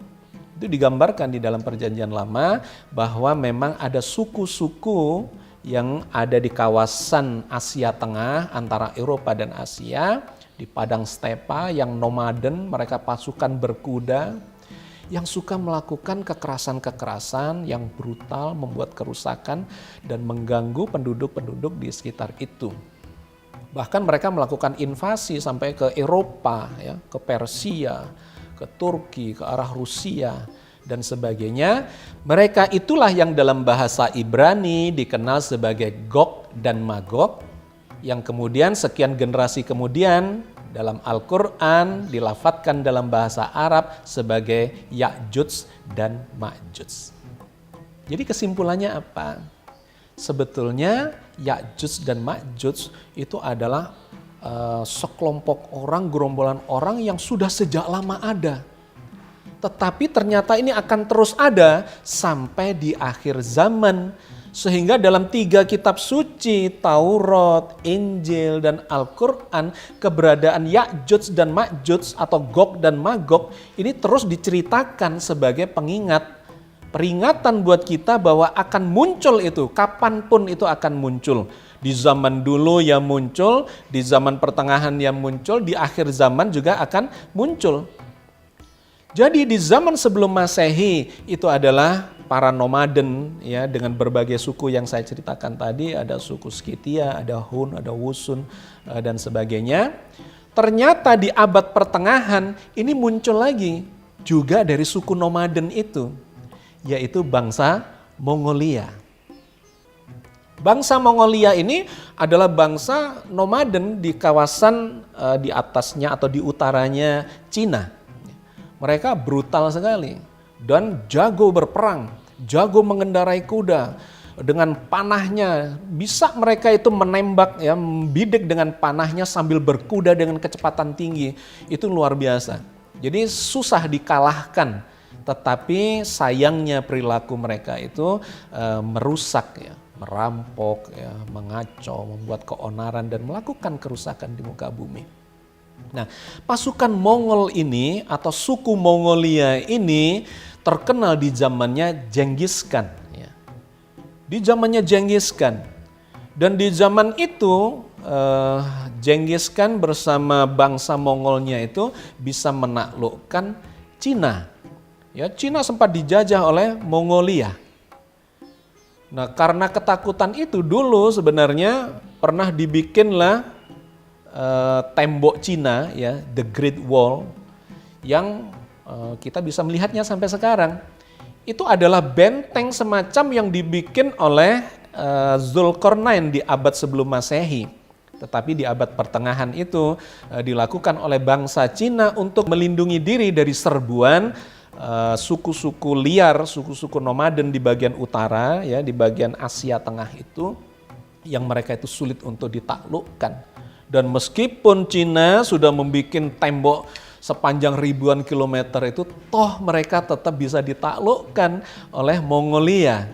Itu digambarkan di dalam perjanjian lama bahwa memang ada suku-suku yang ada di kawasan Asia Tengah antara Eropa dan Asia, di padang stepa yang nomaden, mereka pasukan berkuda, yang suka melakukan kekerasan-kekerasan yang brutal, membuat kerusakan dan mengganggu penduduk-penduduk di sekitar itu. Bahkan mereka melakukan invasi sampai ke Eropa, ya, ke Persia, ke Turki, ke arah Rusia, dan sebagainya. Mereka itulah yang dalam bahasa Ibrani dikenal sebagai Gog dan Magog, yang kemudian sekian generasi kemudian dalam Al-Quran dilafatkan dalam bahasa Arab sebagai Ya'juj dan Ma'juj. Jadi kesimpulannya apa? Sebetulnya Ya'juj dan Ma'juj itu adalah sekelompok orang, gerombolan orang yang sudah sejak lama ada. Tetapi ternyata ini akan terus ada sampai di akhir zaman. Sehingga dalam 3 kitab suci, Taurat, Injil, dan Al-Quran, keberadaan Ya'juj dan Ma'juj atau Gog dan Magog ini terus diceritakan sebagai pengingat. Peringatan buat kita bahwa akan muncul itu, kapanpun itu akan muncul. Di zaman dulu ya muncul, di zaman pertengahan ya muncul, di akhir zaman juga akan muncul. Jadi di zaman sebelum Masehi itu adalah para nomaden ya dengan berbagai suku yang saya ceritakan tadi, ada suku Skythia, ada Hun, ada Wusun dan sebagainya. Ternyata di abad pertengahan ini muncul lagi juga dari suku nomaden itu, yaitu bangsa Mongolia. Bangsa Mongolia ini adalah bangsa nomaden di kawasan di atasnya atau di utaranya Cina. Mereka brutal sekali dan jago berperang, jago mengendarai kuda. Dengan panahnya bisa mereka itu menembak ya, membidik dengan panahnya sambil berkuda dengan kecepatan tinggi. Itu luar biasa. Jadi susah dikalahkan. Tetapi sayangnya perilaku mereka itu merusak ya, merampok ya, mengacau, membuat keonaran dan melakukan kerusakan di muka bumi. Nah, pasukan Mongol ini atau suku Mongolia ini terkenal di zamannya Genghis Khan. Ya. Di zamannya Genghis Khan, Dan di zaman itu Genghis Khan bersama bangsa Mongolnya itu bisa menaklukkan Cina. Ya, Cina sempat dijajah oleh Mongolia. Nah, karena ketakutan itu dulu sebenarnya pernah dibikinlah tembok Cina, ya, The Great Wall, yang kita bisa melihatnya sampai sekarang. Itu adalah benteng semacam yang dibikin oleh Zulkarnain di abad sebelum Masehi. Tetapi di abad pertengahan itu dilakukan oleh bangsa Cina untuk melindungi diri dari serbuan suku-suku liar, suku-suku nomaden di bagian utara, ya, di bagian Asia Tengah itu, yang mereka itu sulit untuk ditaklukkan. Dan meskipun Cina sudah membuat tembok sepanjang ribuan kilometer itu, toh mereka tetap bisa ditaklukkan oleh Mongolia.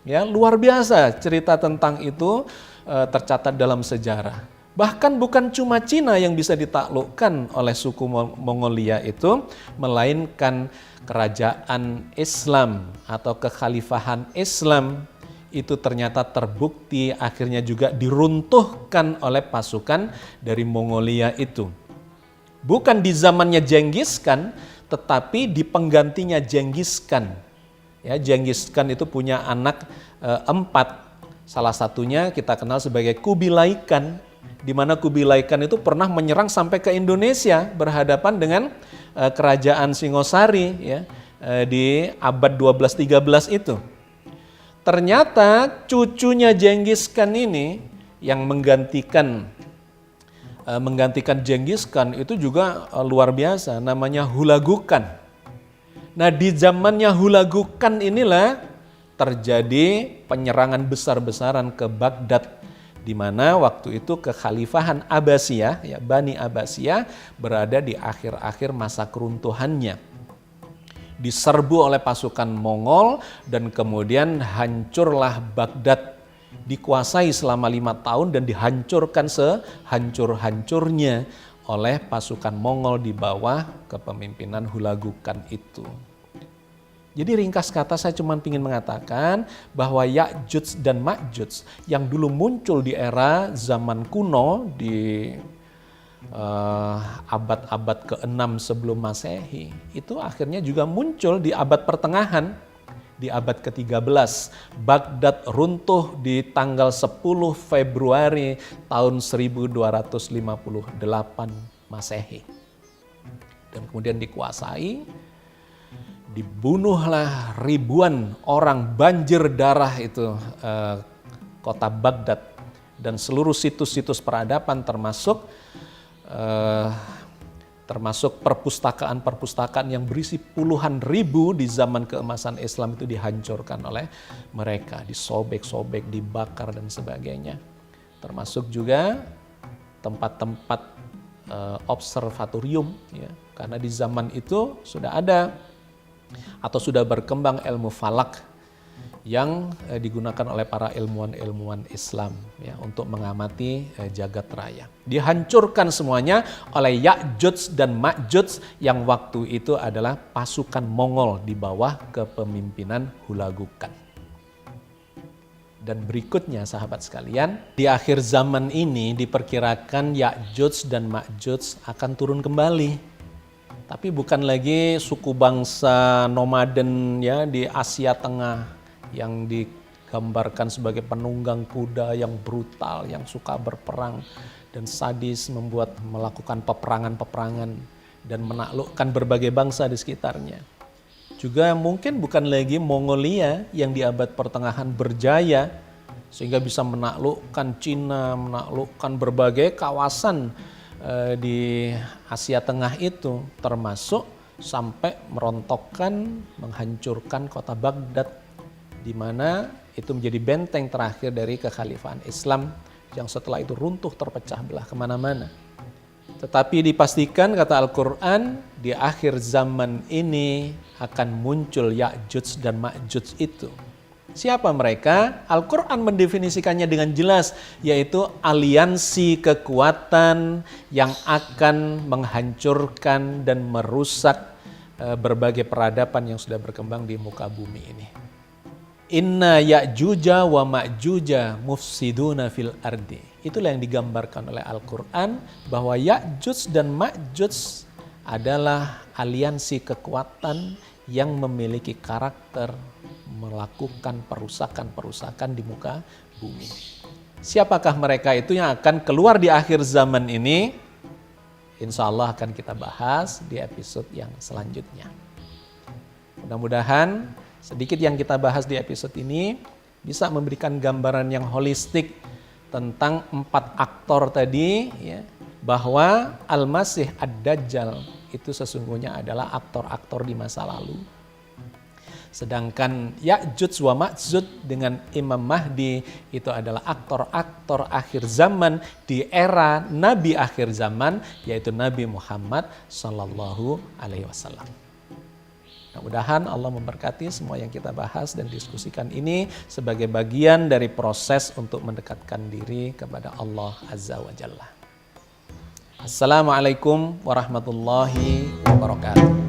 Ya, luar biasa cerita tentang itu tercatat dalam sejarah. Bahkan bukan cuma Cina yang bisa ditaklukkan oleh suku Mongolia itu, melainkan kerajaan Islam atau kekhalifahan Islam itu ternyata terbukti akhirnya juga diruntuhkan oleh pasukan dari Mongolia itu. Bukan di zamannya Genghis Khan, tetapi di penggantinya Genghis Khan. Ya, Genghis Khan itu punya anak 4, salah satunya kita kenal sebagai Kubilai Khan, di mana Kubilai Khan itu pernah menyerang sampai ke Indonesia berhadapan dengan kerajaan Singosari, ya, di abad 12-13 itu. Ternyata cucunya Genghis Khan ini yang menggantikan Genghis Khan itu juga luar biasa, namanya Hulagu Khan. Nah, di zamannya Hulagu Khan inilah terjadi penyerangan besar-besaran ke Baghdad, di mana waktu itu kekhalifahan Abbasiyah, ya, Bani Abbasiyah berada di akhir-akhir masa keruntuhannya. Diserbu oleh pasukan Mongol dan kemudian hancurlah Baghdad, dikuasai selama 5 tahun dan dihancurkan sehancur-hancurnya oleh pasukan Mongol di bawah kepemimpinan Hulagu Khan itu. Jadi ringkas kata saya cuma ingin mengatakan bahwa Ya'juj dan Ma'juj yang dulu muncul di era zaman kuno di abad-abad ke-6 sebelum Masehi, itu akhirnya juga muncul di abad pertengahan, di abad ke-13. Baghdad runtuh di tanggal 10 Februari tahun 1258 Masehi. Dan kemudian dikuasai, dibunuhlah ribuan orang, banjir darah itu kota Baghdad dan seluruh situs-situs peradaban termasuk perpustakaan-perpustakaan yang berisi puluhan ribu di zaman keemasan Islam itu dihancurkan oleh mereka, disobek-sobek, dibakar dan sebagainya. Termasuk juga tempat-tempat observatorium, ya, karena di zaman itu sudah ada atau sudah berkembang ilmu falak yang digunakan oleh para ilmuwan-ilmuwan Islam, ya, untuk mengamati jagat raya. Dihancurkan semuanya oleh Ya'juj dan Ma'juj yang waktu itu adalah pasukan Mongol di bawah kepemimpinan Hulagu Khan. Dan berikutnya sahabat sekalian, di akhir zaman ini diperkirakan Ya'juj dan Ma'juj akan turun kembali. Tapi bukan lagi suku bangsa nomaden, ya, di Asia Tengah yang digambarkan sebagai penunggang kuda yang brutal, yang suka berperang dan sadis, melakukan peperangan-peperangan dan menaklukkan berbagai bangsa di sekitarnya. Juga mungkin bukan lagi Mongolia yang di abad pertengahan berjaya sehingga bisa menaklukkan Cina, menaklukkan berbagai kawasan di Asia Tengah itu, termasuk sampai merontokkan, menghancurkan kota Baghdad, di mana itu menjadi benteng terakhir dari kekhalifahan Islam yang setelah itu runtuh, terpecah belah kemana-mana. Tetapi dipastikan kata Al-Quran, di akhir zaman ini akan muncul Ya'juj dan Ma'juj itu. Siapa mereka? Al-Quran mendefinisikannya dengan jelas, yaitu aliansi kekuatan yang akan menghancurkan dan merusak berbagai peradaban yang sudah berkembang di muka bumi ini. Inna ya'juja wa ma'juja mufsiduna fil ardi. Itulah yang digambarkan oleh Al-Quran, bahwa Ya'juj dan Ma'juj adalah aliansi kekuatan yang memiliki karakter melakukan perusakan-perusakan di muka bumi. Siapakah mereka itu yang akan keluar di akhir zaman ini? Insya Allah akan kita bahas di episode yang selanjutnya. Mudah-mudahan sedikit yang kita bahas di episode ini bisa memberikan gambaran yang holistik tentang 4 aktor tadi, ya, bahwa Al-Masih Ad-Dajjal itu sesungguhnya adalah aktor-aktor di masa lalu. Sedangkan Ya'juj wa Ma'juj dengan Imam Mahdi itu adalah aktor-aktor akhir zaman di era Nabi akhir zaman, yaitu Nabi Muhammad Sallallahu Alaihi Wasallam. Mudah-mudahan Allah memberkati semua yang kita bahas dan diskusikan ini sebagai bagian dari proses untuk mendekatkan diri kepada Allah Azza wa Jalla. Assalamualaikum warahmatullahi wabarakatuh.